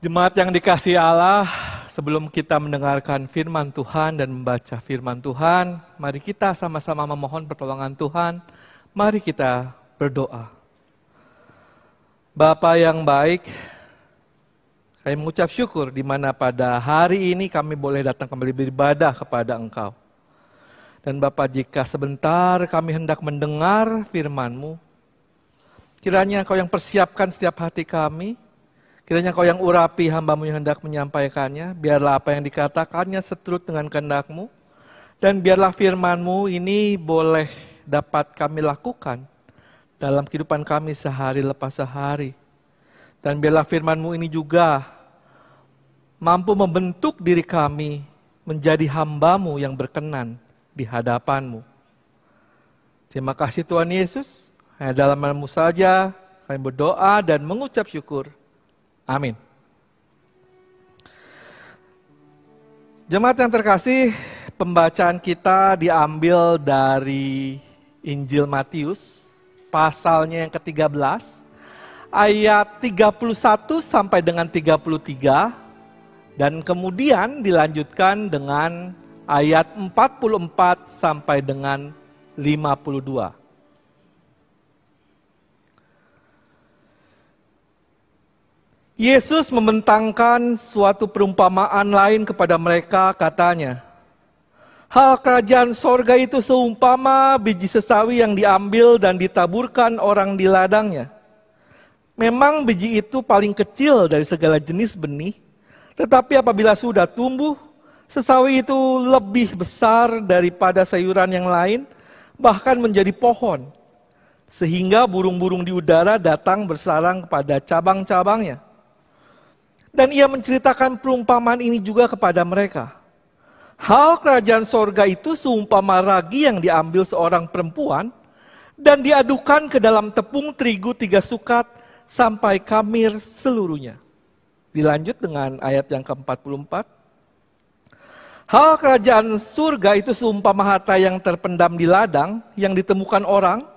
Jemaat yang dikasihi Allah, sebelum kita mendengarkan firman Tuhan dan membaca firman Tuhan, mari kita sama-sama memohon pertolongan Tuhan. Mari kita berdoa. Bapa yang baik, kami mengucap syukur di mana pada hari ini kami boleh datang kembali beribadah kepada Engkau. Dan Bapa, jika sebentar kami hendak mendengar firman-Mu, kiranya Engkau yang persiapkan setiap hati kami, kiranya Kau yang urapi hamba-Mu yang hendak menyampaikannya, biarlah apa yang dikatakannya seturut dengan kehendak-Mu, dan biarlah firman-Mu ini boleh dapat kami lakukan dalam kehidupan kami sehari lepas sehari. Dan biarlah firman-Mu ini juga mampu membentuk diri kami menjadi hamba-Mu yang berkenan di hadapan-Mu. Terima kasih Tuhan Yesus, hanya dalam nama-Mu saja kami berdoa dan mengucap syukur. Amin. Jemaat yang terkasih, pembacaan kita diambil dari Injil Matius, pasalnya yang ke-13, ayat 31 sampai dengan 33, dan kemudian dilanjutkan dengan ayat 44 sampai dengan 52. Yesus membentangkan suatu perumpamaan lain kepada mereka, katanya, hal kerajaan sorga itu seumpama biji sesawi yang diambil dan ditaburkan orang di ladangnya. Memang biji itu paling kecil dari segala jenis benih, tetapi apabila sudah tumbuh, sesawi itu lebih besar daripada sayuran yang lain, bahkan menjadi pohon, sehingga burung-burung di udara datang bersarang kepada cabang-cabangnya. Dan ia menceritakan perumpamaan ini juga kepada mereka. Hal kerajaan sorga itu seumpama ragi yang diambil seorang perempuan dan diadukan ke dalam tepung terigu 3 sukat sampai kamir seluruhnya. Dilanjut dengan ayat yang ke-44. Hal kerajaan surga itu seumpama harta yang terpendam di ladang yang ditemukan orang,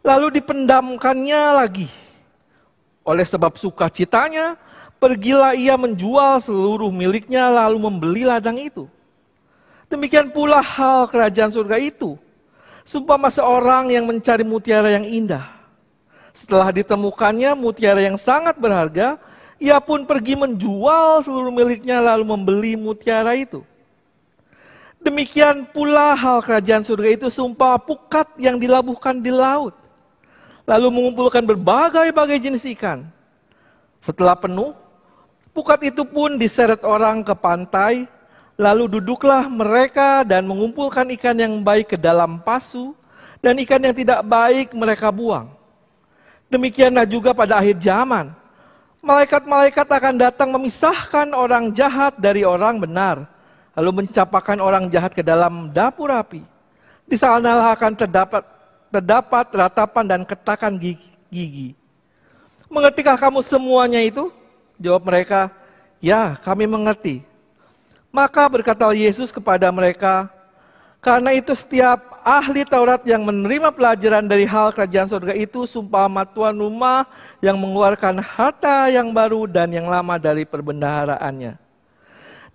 lalu dipendamkannya lagi. Oleh sebab sukacitanya, pergilah ia menjual seluruh miliknya lalu membeli ladang itu. Demikian pula hal kerajaan surga itu, seumpama seorang yang mencari mutiara yang indah. Setelah ditemukannya mutiara yang sangat berharga, ia pun pergi menjual seluruh miliknya lalu membeli mutiara itu. Demikian pula hal kerajaan surga itu seumpama pukat yang dilabuhkan di laut, lalu mengumpulkan berbagai-bagai jenis ikan. Setelah penuh, pukat itu pun diseret orang ke pantai, lalu duduklah mereka dan mengumpulkan ikan yang baik ke dalam pasu, dan ikan yang tidak baik mereka buang. Demikianlah juga pada akhir zaman, malaikat-malaikat akan datang memisahkan orang jahat dari orang benar, lalu mencampakkan orang jahat ke dalam dapur api. Di sanalah akan terdapat ratapan dan ketakan gigi. Mengertikah kamu semuanya itu? Jawab mereka, ya kami mengerti. Maka berkata Yesus kepada mereka, karena itu setiap ahli Taurat yang menerima pelajaran dari hal kerajaan surga itu seumpama tuan rumah yang mengeluarkan harta yang baru dan yang lama dari perbendaharaannya.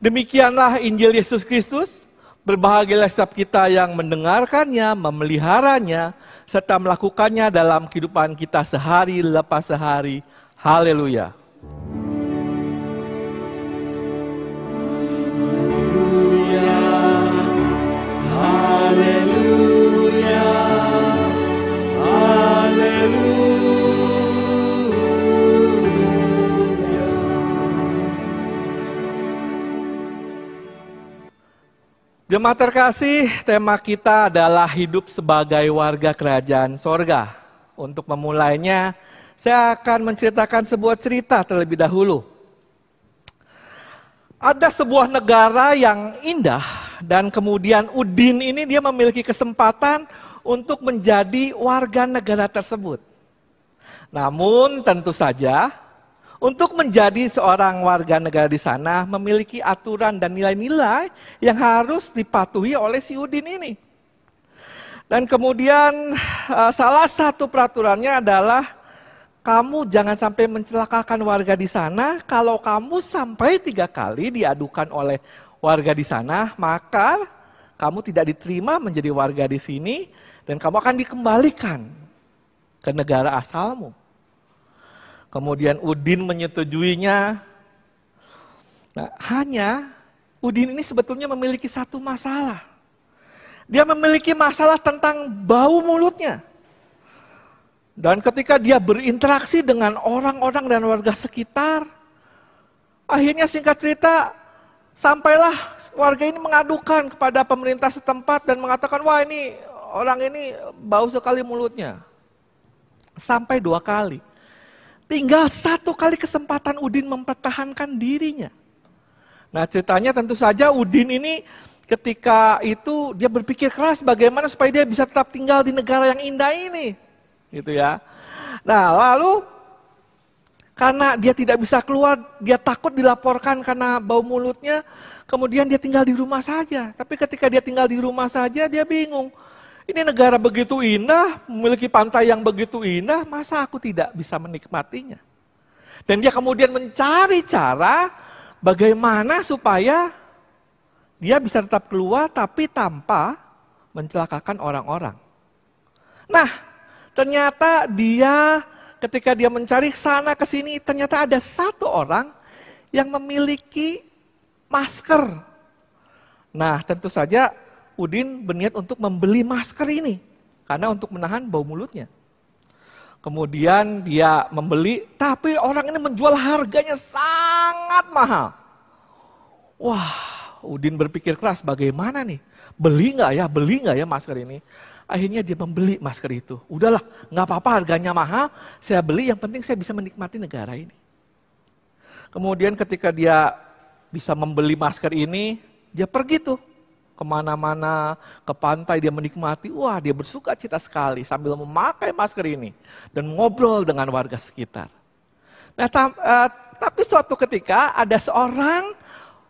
Demikianlah Injil Yesus Kristus. Berbahagialah setiap kita yang mendengarkannya, memeliharanya, serta melakukannya dalam kehidupan kita sehari lepas sehari. Haleluya. Haleluya, haleluya. Jemaat terkasih, tema kita adalah hidup sebagai warga kerajaan sorga. Untuk memulainya, saya akan menceritakan sebuah cerita terlebih dahulu. Ada sebuah negara yang indah dan kemudian Udin ini dia memiliki kesempatan untuk menjadi warga negara tersebut. Namun tentu saja untuk menjadi seorang warga negara di sana memiliki aturan dan nilai-nilai yang harus dipatuhi oleh si Udin ini. Dan kemudian salah satu peraturannya adalah kamu jangan sampai mencelakakan warga di sana. Kalau kamu sampai 3 kali diadukan oleh warga di sana, maka kamu tidak diterima menjadi warga di sini dan kamu akan dikembalikan ke negara asalmu. Kemudian Udin menyetujuinya. Nah, hanya Udin ini sebetulnya memiliki satu masalah. Dia memiliki masalah tentang bau mulutnya. Dan ketika dia berinteraksi dengan orang-orang dan warga sekitar, akhirnya singkat cerita, sampailah warga ini mengadukan kepada pemerintah setempat dan mengatakan, wah ini orang ini bau sekali mulutnya. Sampai 2 kali. Tinggal 1 kali kesempatan Udin mempertahankan dirinya. Nah ceritanya tentu saja Udin ini ketika itu dia berpikir keras bagaimana supaya dia bisa tetap tinggal di negara yang indah ini. Gitu ya. Nah lalu karena dia tidak bisa keluar, dia takut dilaporkan karena bau mulutnya, kemudian dia tinggal di rumah saja. Tapi ketika dia tinggal di rumah saja, dia bingung. Ini negara begitu indah, memiliki pantai yang begitu indah, masa aku tidak bisa menikmatinya? Dan dia kemudian mencari cara bagaimana supaya dia bisa tetap keluar tapi tanpa mencelakakan orang-orang. Nah, ternyata dia ketika dia mencari sana ke sini, ternyata ada 1 orang yang memiliki masker. Nah, tentu saja Udin berniat untuk membeli masker ini karena untuk menahan bau mulutnya. Kemudian dia membeli, tapi orang ini menjual harganya sangat mahal. Wah, Udin berpikir keras, bagaimana nih? Beli nggak ya masker ini? Akhirnya dia membeli masker itu. Udahlah, nggak apa-apa harganya mahal, saya beli, yang penting saya bisa menikmati negara ini. Kemudian ketika dia bisa membeli masker ini, dia pergi tuh kemana-mana, ke pantai dia menikmati, wah dia bersuka cita sekali sambil memakai masker ini. Dan ngobrol dengan warga sekitar. Nah, tapi suatu ketika ada seorang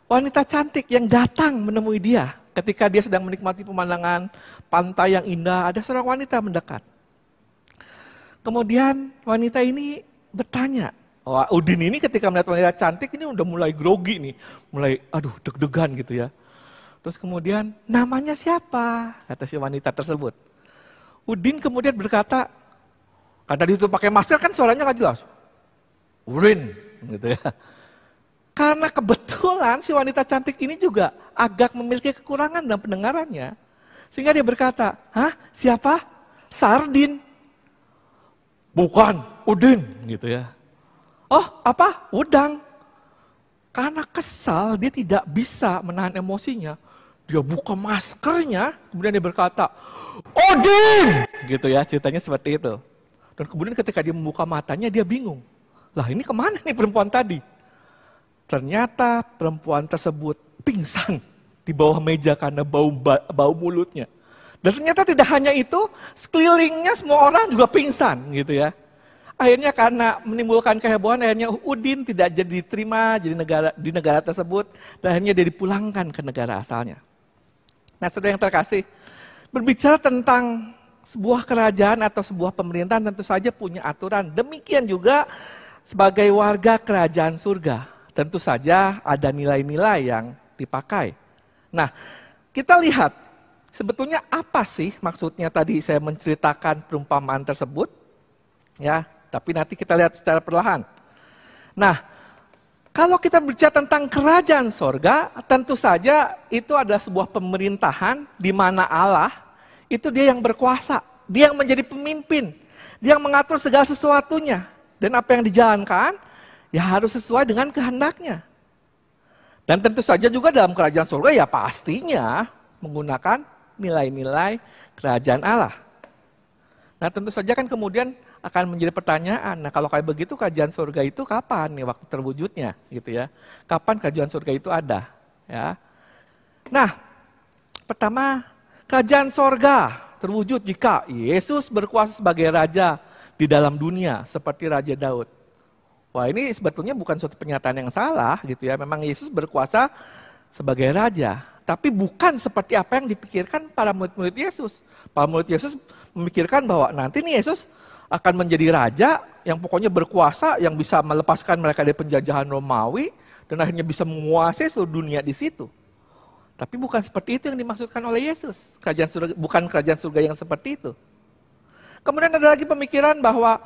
wanita cantik yang datang menemui dia. Ketika dia sedang menikmati pemandangan pantai yang indah, ada seorang wanita mendekat. Kemudian wanita ini bertanya, wah Udin ini ketika melihat wanita cantik ini udah mulai grogi nih, mulai aduh deg-degan gitu ya. Terus kemudian namanya siapa? Kata si wanita tersebut. Udin kemudian berkata, karena dia itu pakai masker kan suaranya nggak jelas. Udin, gitu ya. Karena kebetulan si wanita cantik ini juga agak memiliki kekurangan dalam pendengarannya. Sehingga dia berkata, hah siapa? Sardin. Bukan, Udin gitu ya. Oh apa? Udang. Karena kesal dia tidak bisa menahan emosinya. Dia buka maskernya, kemudian dia berkata, Udin! Gitu ya, ceritanya seperti itu. Dan kemudian ketika dia membuka matanya dia bingung. Lah ini kemana nih perempuan tadi? Ternyata perempuan tersebut pingsan di bawah meja karena bau mulutnya. Dan ternyata tidak hanya itu, sekelilingnya semua orang juga pingsan gitu ya. Akhirnya karena menimbulkan kehebohan, akhirnya Udin tidak jadi diterima di negara tersebut, dan akhirnya dia dipulangkan ke negara asalnya. Nah, saudara yang terkasih, berbicara tentang sebuah kerajaan atau sebuah pemerintahan tentu saja punya aturan. Demikian juga sebagai warga kerajaan surga. Tentu saja ada nilai-nilai yang dipakai. Nah, kita lihat sebetulnya apa sih maksudnya tadi saya menceritakan perumpamaan tersebut. Ya, tapi nanti kita lihat secara perlahan. Nah, kalau kita berbicara tentang kerajaan sorga, tentu saja itu adalah sebuah pemerintahan di mana Allah itu dia yang berkuasa. Dia yang menjadi pemimpin. Dia yang mengatur segala sesuatunya. Dan apa yang dijalankan, ya harus sesuai dengan kehendaknya. Dan tentu saja juga dalam kerajaan surga ya pastinya menggunakan nilai-nilai kerajaan Allah. Nah tentu saja kan kemudian akan menjadi pertanyaan, nah kalau kayak begitu kerajaan surga itu kapan nih waktu terwujudnya gitu ya. Kapan kerajaan surga itu ada ya. Nah pertama kerajaan surga terwujud jika Yesus berkuasa sebagai raja di dalam dunia seperti Raja Daud. Wah ini sebetulnya bukan suatu pernyataan yang salah gitu ya. Memang Yesus berkuasa sebagai raja. Tapi bukan seperti apa yang dipikirkan para murid-murid Yesus. Para murid Yesus memikirkan bahwa nanti nih Yesus akan menjadi raja yang pokoknya berkuasa, yang bisa melepaskan mereka dari penjajahan Romawi, dan akhirnya bisa menguasai seluruh dunia di situ. Tapi bukan seperti itu yang dimaksudkan oleh Yesus. Kerajaan surga, bukan kerajaan surga yang seperti itu. Kemudian ada lagi pemikiran bahwa,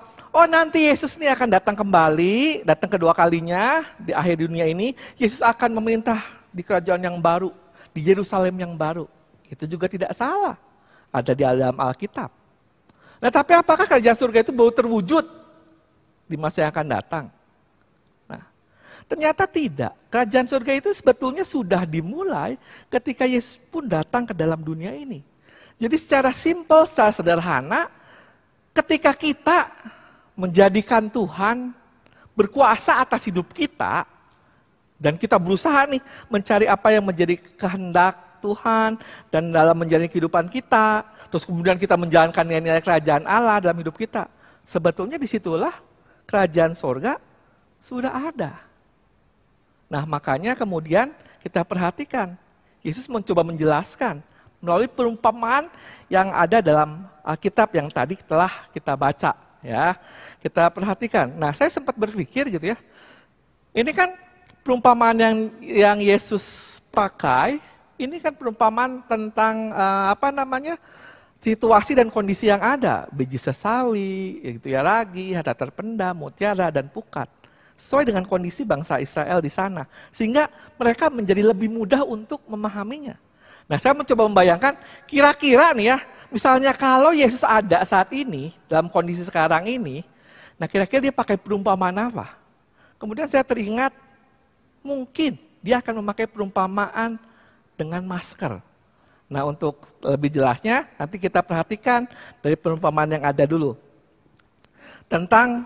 nanti Yesus ini akan datang kembali, datang kedua kalinya di akhir dunia ini. Yesus akan memerintah di kerajaan yang baru, di Yerusalem yang baru. Itu juga tidak salah. Ada di dalam Alkitab. Nah, tapi apakah kerajaan surga itu baru terwujud di masa yang akan datang? Nah, ternyata tidak. Kerajaan surga itu sebetulnya sudah dimulai ketika Yesus pun datang ke dalam dunia ini. Jadi secara simpel, secara sederhana, ketika kita menjadikan Tuhan berkuasa atas hidup kita, dan kita berusaha nih mencari apa yang menjadi kehendak Tuhan dan dalam menjalani kehidupan kita, terus kemudian kita menjalankan nilai-nilai kerajaan Allah dalam hidup kita. Sebetulnya disitulah kerajaan sorga sudah ada. Nah, makanya kemudian kita perhatikan, Yesus mencoba menjelaskan melalui perumpamaan yang ada dalam Alkitab yang tadi telah kita baca. Ya, kita perhatikan. Nah, saya sempat berpikir gitu ya, ini kan perumpamaan yang Yesus pakai. Ini kan perumpamaan tentang situasi dan kondisi yang ada. Biji sesawi, gitu ya, ragi, harta terpendam, mutiara, dan pukat. Sesuai dengan kondisi bangsa Israel di sana. Sehingga mereka menjadi lebih mudah untuk memahaminya. Nah, saya mencoba membayangkan, kira-kira nih ya, misalnya kalau Yesus ada saat ini, dalam kondisi sekarang ini, nah kira-kira dia pakai perumpamaan apa? Kemudian saya teringat, mungkin dia akan memakai perumpamaan dengan masker. Nah, untuk lebih jelasnya nanti kita perhatikan dari perumpamaan yang ada dulu. Tentang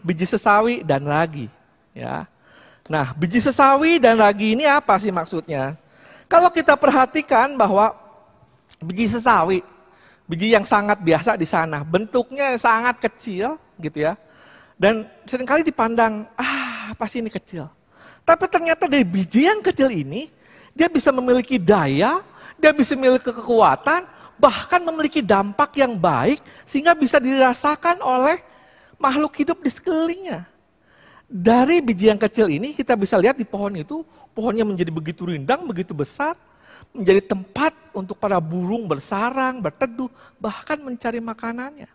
biji sesawi dan ragi. Ya. Nah, biji sesawi dan ragi ini apa sih maksudnya? Kalau kita perhatikan bahwa biji sesawi, biji yang sangat biasa di sana, bentuknya sangat kecil gitu ya. Dan seringkali dipandang, apa sih ini kecil? Tapi ternyata dari biji yang kecil ini, dia bisa memiliki daya, dia bisa memiliki kekuatan, bahkan memiliki dampak yang baik, sehingga bisa dirasakan oleh makhluk hidup di sekelilingnya. Dari biji yang kecil ini kita bisa lihat di pohon itu, pohonnya menjadi begitu rindang, begitu besar, menjadi tempat untuk para burung bersarang, berteduh, bahkan mencari makanannya.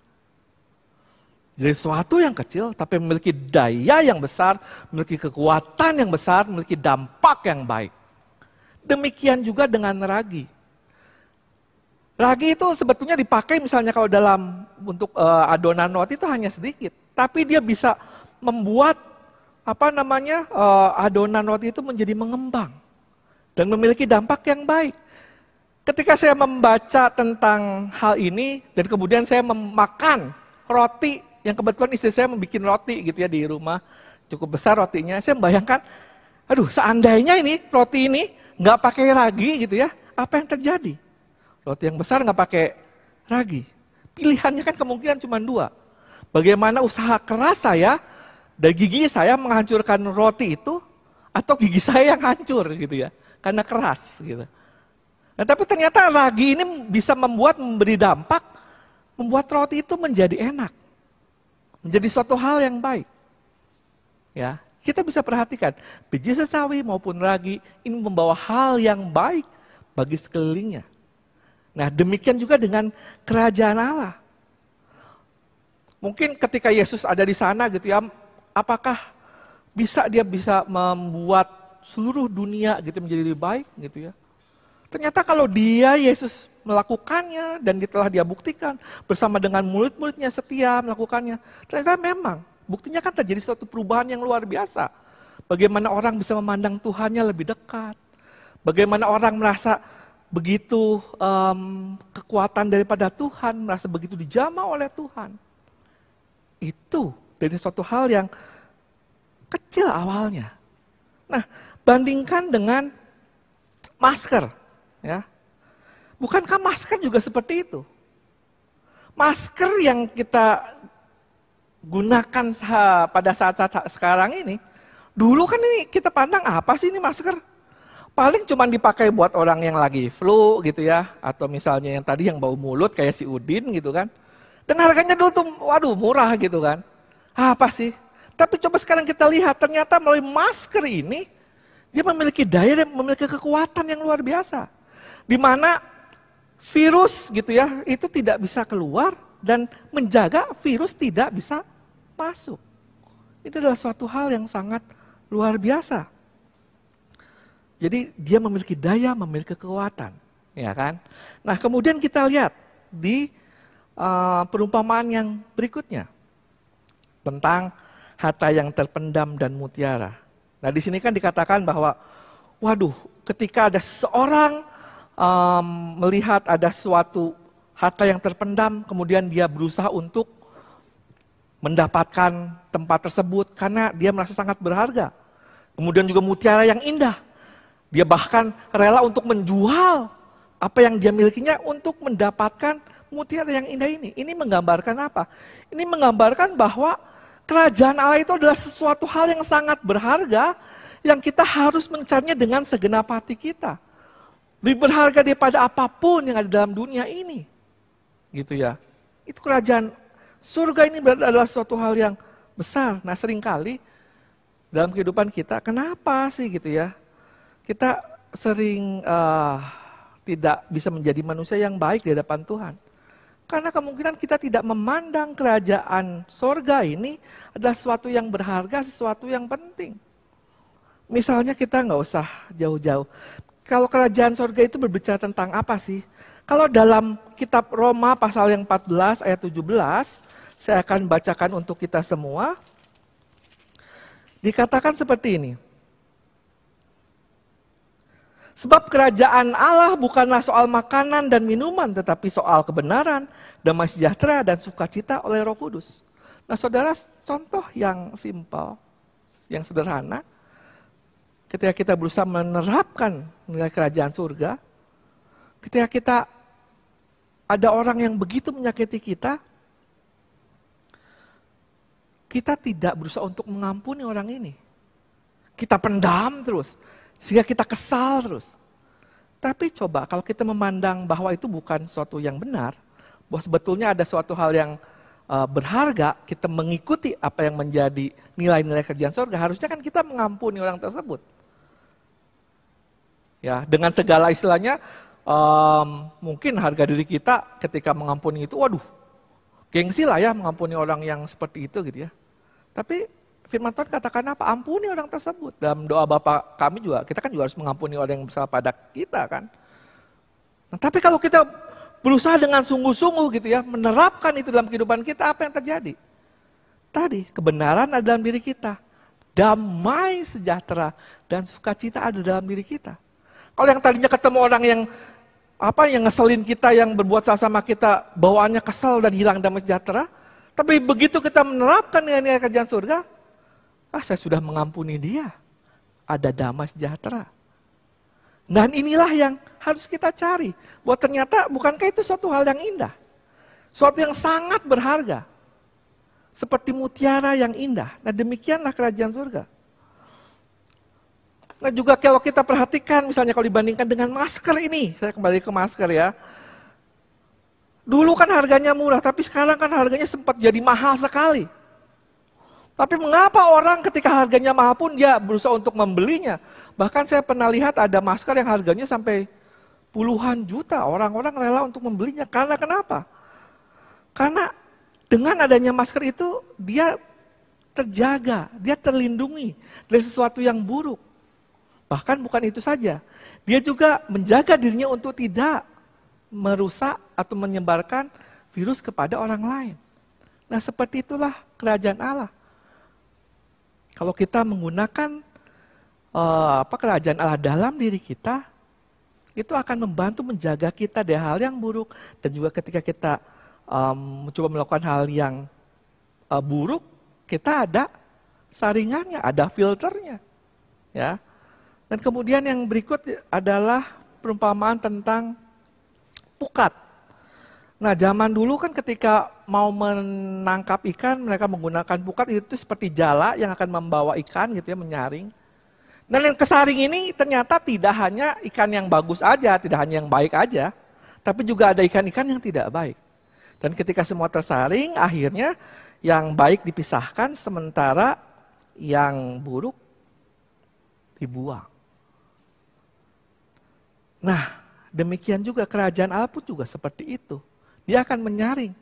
Jadi sesuatu yang kecil, tapi memiliki daya yang besar, memiliki kekuatan yang besar, memiliki dampak yang baik. Demikian juga dengan ragi. Ragi itu sebetulnya dipakai misalnya kalau untuk adonan roti itu hanya sedikit. Tapi dia bisa membuat adonan roti itu menjadi mengembang. Dan memiliki dampak yang baik. Ketika saya membaca tentang hal ini, dan kemudian saya memakan roti, yang kebetulan istri saya membuat roti gitu ya di rumah, cukup besar rotinya, saya membayangkan, seandainya ini roti ini nggak pakai ragi gitu ya, apa yang terjadi? Roti yang besar nggak pakai ragi. Pilihannya kan kemungkinan cuma dua. Bagaimana usaha keras saya dan gigi saya menghancurkan roti itu, atau gigi saya yang hancur gitu ya, karena keras gitu. Nah, tapi ternyata ragi ini bisa memberi dampak, membuat roti itu menjadi enak, menjadi suatu hal yang baik. Ya. Kita bisa perhatikan, biji sesawi maupun ragi ini membawa hal yang baik bagi sekelilingnya. Nah, demikian juga dengan kerajaan Allah. Mungkin ketika Yesus ada di sana gitu ya, apakah dia bisa membuat seluruh dunia gitu menjadi lebih baik gitu ya? Ternyata kalau Yesus melakukannya dan telah dia buktikan bersama dengan murid-muridnya setia melakukannya, ternyata memang buktinya kan terjadi suatu perubahan yang luar biasa. Bagaimana orang bisa memandang Tuhannya lebih dekat. Bagaimana orang merasa begitu kekuatan daripada Tuhan, merasa begitu dijamah oleh Tuhan. Itu dari suatu hal yang kecil awalnya. Nah, bandingkan dengan masker. Ya. Bukankah masker juga seperti itu? Masker yang kita gunakan pada saat-saat sekarang ini, dulu kan ini kita pandang apa sih ini masker? Paling cuma dipakai buat orang yang lagi flu gitu ya, atau misalnya yang tadi yang bau mulut kayak si Udin gitu kan. Dan harganya dulu tuh, murah gitu kan. Apa sih? Tapi coba sekarang kita lihat, ternyata melalui masker ini, dia memiliki daya dan memiliki kekuatan yang luar biasa. Di mana virus gitu ya, itu tidak bisa keluar dan menjaga virus tidak bisa masuk. Itu adalah suatu hal yang sangat luar biasa. Jadi dia memiliki daya, memiliki kekuatan. Ya kan? Nah kemudian kita lihat di perumpamaan yang berikutnya. Tentang harta yang terpendam dan mutiara. Nah di sini kan dikatakan bahwa, waduh, ketika ada seseorang melihat ada suatu harta yang terpendam, kemudian dia berusaha untuk mendapatkan tempat tersebut karena dia merasa sangat berharga. Kemudian juga mutiara yang indah. Dia bahkan rela untuk menjual apa yang dia milikinya untuk mendapatkan mutiara yang indah ini. Ini menggambarkan apa? Ini menggambarkan bahwa kerajaan Allah itu adalah sesuatu hal yang sangat berharga yang kita harus mencarinya dengan segenap hati kita. Lebih berharga daripada apapun yang ada dalam dunia ini. Gitu ya. Itu kerajaan surga ini adalah suatu hal yang besar. Nah seringkali dalam kehidupan kita, kenapa sih gitu ya? Kita sering tidak bisa menjadi manusia yang baik di hadapan Tuhan. Karena kemungkinan kita tidak memandang kerajaan sorga ini adalah sesuatu yang berharga, sesuatu yang penting. Misalnya kita nggak usah jauh-jauh. Kalau kerajaan sorga itu berbicara tentang apa sih? Kalau dalam kitab Roma pasal yang 14 ayat 17, saya akan bacakan untuk kita semua. Dikatakan seperti ini. Sebab kerajaan Allah bukanlah soal makanan dan minuman, tetapi soal kebenaran, damai sejahtera, dan sukacita oleh Roh Kudus. Nah saudara, contoh yang simpel, yang sederhana, ketika kita berusaha menerapkan nilai kerajaan surga, ketika kita ada orang yang begitu menyakiti kita, kita tidak berusaha untuk mengampuni orang ini. Kita pendam terus. Sehingga kita kesal terus. Tapi coba kalau kita memandang bahwa itu bukan sesuatu yang benar, bahwa sebetulnya ada suatu hal yang berharga, kita mengikuti apa yang menjadi nilai-nilai kerjaan surga, harusnya kan kita mengampuni orang tersebut. Ya, dengan segala istilahnya, mungkin harga diri kita ketika mengampuni itu, waduh, gengsi lah ya mengampuni orang yang seperti itu gitu ya. Tapi firman Tuhan katakan apa? Ampuni orang tersebut. Dalam doa Bapa kami juga, kita kan juga harus mengampuni orang yang bersalah pada kita kan. Nah, tapi kalau kita berusaha dengan sungguh-sungguh gitu ya, menerapkan itu dalam kehidupan kita, apa yang terjadi? Tadi, kebenaran ada dalam diri kita. Damai sejahtera dan sukacita ada dalam diri kita. Kalau yang tadinya ketemu orang yang ngeselin kita, yang berbuat salah sama kita, bawaannya kesel dan hilang damai sejahtera, tapi begitu kita menerapkan nilai-nilai kerjaan surga, saya sudah mengampuni dia. Ada damai sejahtera. Dan inilah yang harus kita cari. Bahwa ternyata bukankah itu suatu hal yang indah. Suatu yang sangat berharga. Seperti mutiara yang indah. Nah demikianlah kerajaan surga. Nah juga kalau kita perhatikan misalnya kalau dibandingkan dengan masker ini. Saya kembali ke masker ya. Dulu kan harganya murah, tapi sekarang kan harganya sempat jadi mahal sekali. Tapi mengapa orang ketika harganya mahal pun dia berusaha untuk membelinya? Bahkan saya pernah lihat ada masker yang harganya sampai puluhan juta. Orang-orang rela untuk membelinya. Karena kenapa? Karena dengan adanya masker itu dia terjaga, dia terlindungi dari sesuatu yang buruk. Bahkan bukan itu saja. Dia juga menjaga dirinya untuk tidak merusak atau menyebarkan virus kepada orang lain. Nah seperti itulah kerajaan Allah. Kalau kita menggunakan kerajaan Allah dalam diri kita, itu akan membantu menjaga kita dari hal yang buruk. Dan juga ketika kita mencoba melakukan hal yang buruk, kita ada saringannya, ada filternya. Ya. Dan kemudian yang berikut adalah perumpamaan tentang pukat. Nah zaman dulu kan ketika mau menangkap ikan, mereka menggunakan pukat itu seperti jala yang akan membawa ikan gitu ya, menyaring. Dan yang kesaring ini ternyata tidak hanya ikan yang bagus aja, tidak hanya yang baik aja, tapi juga ada ikan-ikan yang tidak baik. Dan ketika semua tersaring, akhirnya yang baik dipisahkan, sementara yang buruk dibuang. Nah, demikian juga kerajaan Allah pun juga seperti itu. Dia akan menyaring.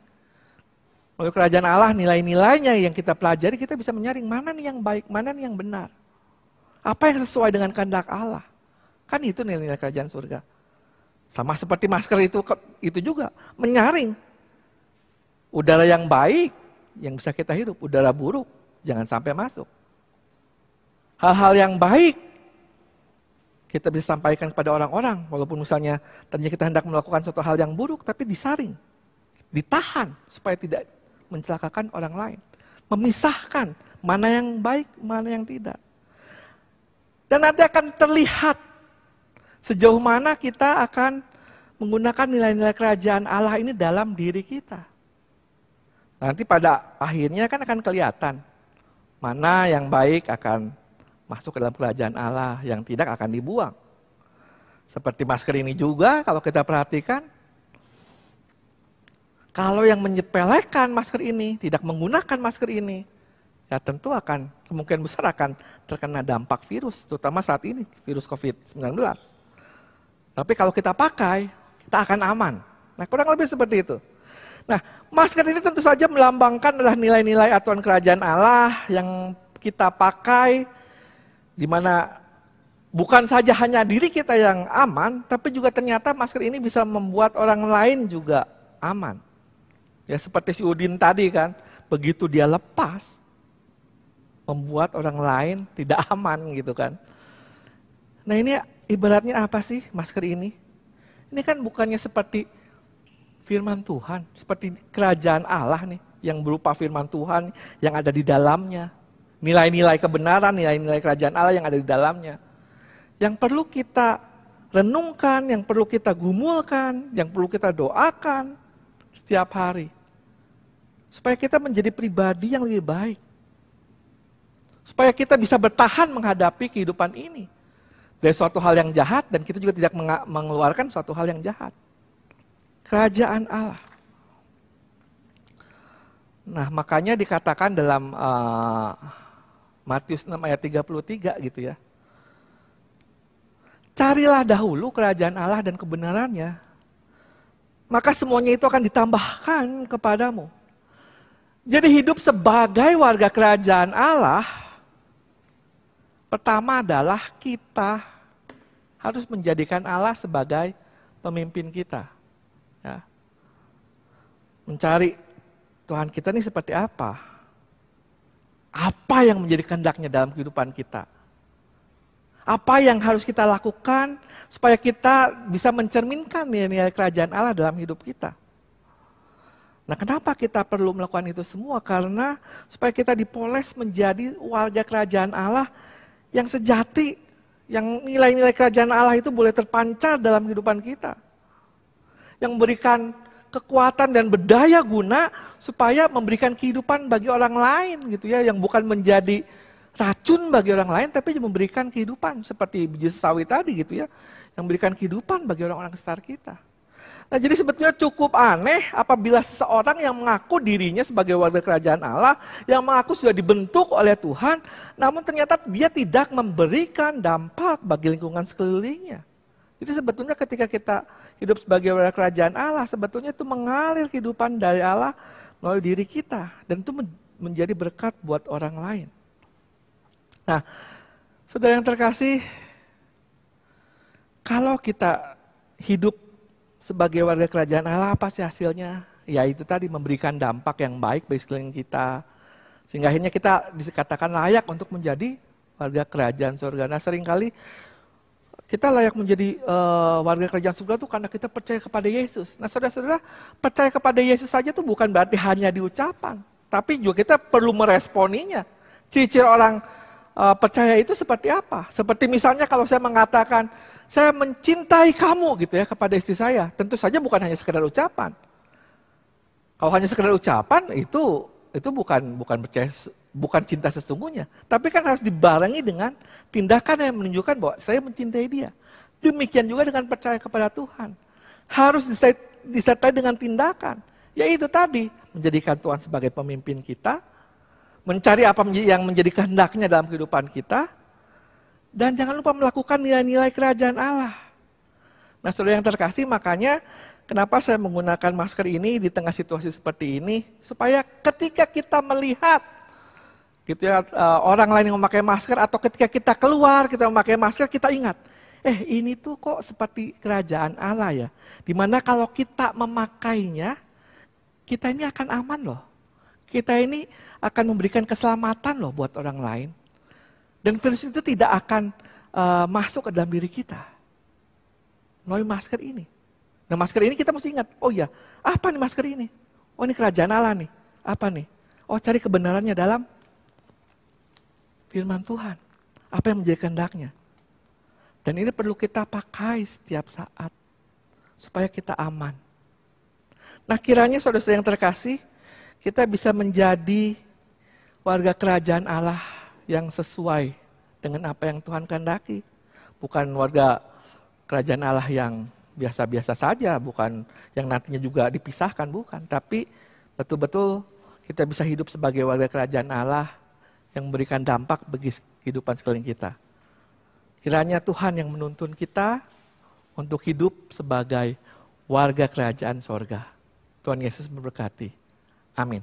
Melalui kerajaan Allah, nilai-nilainya yang kita pelajari, kita bisa menyaring mana nih yang baik, mana nih yang benar. Apa yang sesuai dengan kehendak Allah. Kan itu nilai-nilai kerajaan surga. Sama seperti masker itu juga, menyaring. Udara yang baik, yang bisa kita hirup. Udara buruk, jangan sampai masuk. Hal-hal yang baik, kita bisa sampaikan kepada orang-orang. Walaupun misalnya tadinya kita hendak melakukan suatu hal yang buruk, tapi disaring. Ditahan, supaya tidak mencelakakan orang lain. Memisahkan, mana yang baik, mana yang tidak. Dan nanti akan terlihat sejauh mana kita akan menggunakan nilai-nilai kerajaan Allah ini dalam diri kita. Nanti pada akhirnya kan akan kelihatan mana yang baik akan masuk ke dalam kerajaan Allah, yang tidak akan dibuang. Seperti masker ini juga kalau kita perhatikan, kalau yang menyepelekan masker ini, tidak menggunakan masker ini, ya tentu akan kemungkinan besar akan terkena dampak virus, terutama saat ini virus COVID-19. Tapi kalau kita pakai, kita akan aman. Nah, kurang lebih seperti itu. Nah, masker ini tentu saja melambangkan adalah nilai-nilai aturan kerajaan Allah yang kita pakai, di mana bukan saja hanya diri kita yang aman, tapi juga ternyata masker ini bisa membuat orang lain juga aman. Ya seperti si Udin tadi kan, begitu dia lepas, membuat orang lain tidak aman gitu kan. Nah ini ibaratnya apa sih masker ini? Ini kan bukannya seperti firman Tuhan, seperti kerajaan Allah nih, yang berupa firman Tuhan yang ada di dalamnya. Nilai-nilai kebenaran, nilai-nilai kerajaan Allah yang ada di dalamnya. Yang perlu kita renungkan, yang perlu kita gumulkan, yang perlu kita doakan setiap hari. Supaya kita menjadi pribadi yang lebih baik. Supaya kita bisa bertahan menghadapi kehidupan ini. Dari suatu hal yang jahat dan kita juga tidak mengeluarkan suatu hal yang jahat. Kerajaan Allah. Nah makanya dikatakan dalam Matius 6 ayat 33 gitu ya. Carilah dahulu kerajaan Allah dan kebenarannya. Maka semuanya itu akan ditambahkan kepadamu. Jadi hidup sebagai warga kerajaan Allah, pertama adalah kita harus menjadikan Allah sebagai pemimpin kita. Ya. Mencari Tuhan kita ini seperti apa? Apa yang menjadi kehendaknya dalam kehidupan kita? Apa yang harus kita lakukan supaya kita bisa mencerminkan nilai-nilai kerajaan Allah dalam hidup kita? Nah, kenapa kita perlu melakukan itu semua? Karena supaya kita dipoles menjadi warga kerajaan Allah yang sejati, yang nilai-nilai kerajaan Allah itu boleh terpancar dalam kehidupan kita. Yang memberikan kekuatan dan berdaya guna supaya memberikan kehidupan bagi orang lain gitu ya, yang bukan menjadi racun bagi orang lain tapi memberikan kehidupan seperti biji sesawi tadi gitu ya, yang memberikan kehidupan bagi orang-orang sekitar kita. Nah, jadi sebetulnya cukup aneh apabila seseorang yang mengaku dirinya sebagai warga kerajaan Allah, yang mengaku sudah dibentuk oleh Tuhan, namun ternyata dia tidak memberikan dampak bagi lingkungan sekelilingnya. Jadi sebetulnya ketika kita hidup sebagai warga kerajaan Allah, sebetulnya itu mengalir kehidupan dari Allah melalui diri kita. Dan itu menjadi berkat buat orang lain. Nah, saudara yang terkasih, kalau kita hidup sebagai warga kerajaan Allah, apa sih hasilnya? Ya itu tadi, memberikan dampak yang baik bagi sekeliling kita. Sehingga akhirnya kita dikatakan layak untuk menjadi warga kerajaan surga. Nah seringkali kita layak menjadi warga kerajaan surga itu karena kita percaya kepada Yesus. Nah saudara-saudara, percaya kepada Yesus saja itu bukan berarti hanya di ucapan. Tapi juga kita perlu meresponinya. Ciri-ciri orang percaya itu seperti apa? Seperti misalnya kalau saya mengatakan, saya mencintai kamu gitu ya kepada istri saya. Tentu saja bukan hanya sekedar ucapan. Kalau hanya sekedar ucapan itu bukan cinta sesungguhnya. Tapi kan harus dibarengi dengan tindakan yang menunjukkan bahwa saya mencintai dia. Demikian juga dengan percaya kepada Tuhan. Harus disertai dengan tindakan. Yaitu tadi, menjadikan Tuhan sebagai pemimpin kita, mencari apa yang menjadi kehendaknya dalam kehidupan kita, dan jangan lupa melakukan nilai-nilai kerajaan Allah. Nah, saudara yang terkasih, makanya kenapa saya menggunakan masker ini di tengah situasi seperti ini, supaya ketika kita melihat gitu ya, orang lain yang memakai masker, atau ketika kita keluar kita memakai masker, kita ingat, ini tuh kok seperti kerajaan Allah ya, dimana kalau kita memakainya, kita ini akan aman loh. Kita ini akan memberikan keselamatan loh buat orang lain. Dan virus itu tidak akan masuk ke dalam diri kita melalui masker ini. Nah, masker ini kita mesti ingat, oh ya, apa nih masker ini? Oh, ini kerajaan Allah nih. Apa nih? Oh, cari kebenarannya dalam firman Tuhan. Apa yang menjadi kehendaknya. Dan ini perlu kita pakai setiap saat supaya kita aman. Nah, kiranya saudara-saudara yang terkasih, kita bisa menjadi warga kerajaan Allah yang sesuai dengan apa yang Tuhan kehendaki. Bukan warga kerajaan Allah yang biasa-biasa saja, bukan yang nantinya juga dipisahkan, bukan. Tapi betul-betul kita bisa hidup sebagai warga kerajaan Allah yang memberikan dampak bagi kehidupan sekeliling kita. Kiranya Tuhan yang menuntun kita untuk hidup sebagai warga kerajaan sorga. Tuhan Yesus memberkati. Amin.